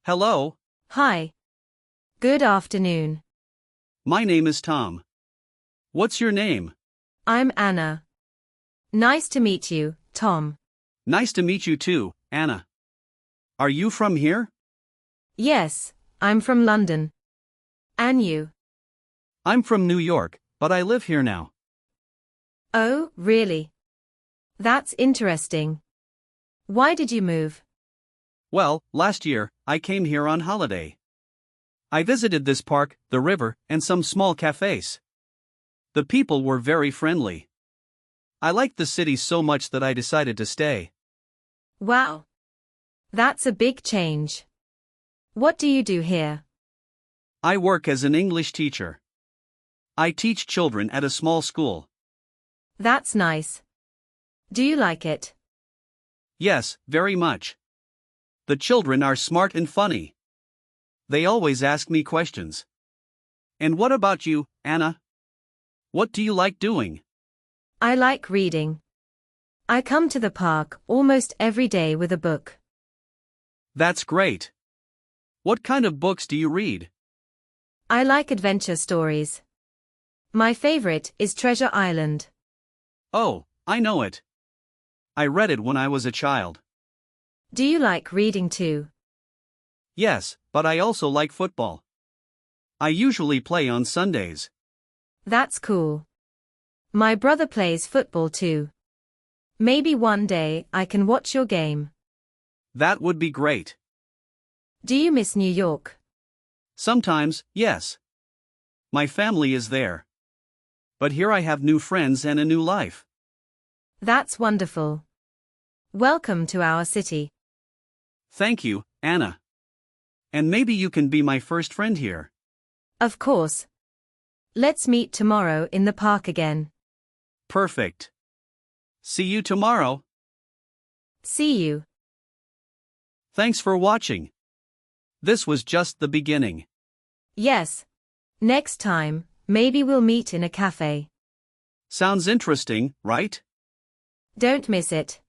Hello, Hi. Good afternoon. my name is Tom. What's your name? I'm Anna. Nice to meet you, Tom. Nice to meet you too, Anna. Are you from here? Yes, I'm from London. And you? I'm from New York, but I live here now. Oh, really? That's interesting. Why did you move? Well, last year, I came here on holiday. I visited this park, the river, and some small cafes. The people were very friendly. I liked the city so much that I decided to stay. Wow. That's a big change. What do you do here? I work as an English teacher. I teach children at a small school. That's nice. Do you like it? Yes, very much. The children are smart and funny. They always ask me questions. And what about you, Anna? What do you like doing? I like reading. I come to the park almost every day with a book. That's great. What kind of books do you read? I like adventure stories. My favorite is Treasure Island. Oh, I know it. I read it when I was a child. Do you like reading too? Yes, but I also like football. I usually play on Sundays. That's cool. My brother plays football too. Maybe one day I can watch your game. That would be great. Do you miss New York? Sometimes, yes. My family is there. But here I have new friends and a new life. That's wonderful. Welcome to our city. Thank you, Anna. And maybe you can be my first friend here. Of course. Let's meet tomorrow in the park again. Perfect. See you tomorrow. See you. Thanks for watching. This was just the beginning. Yes. Next time, maybe we'll meet in a cafe. Sounds interesting, right? Don't miss it.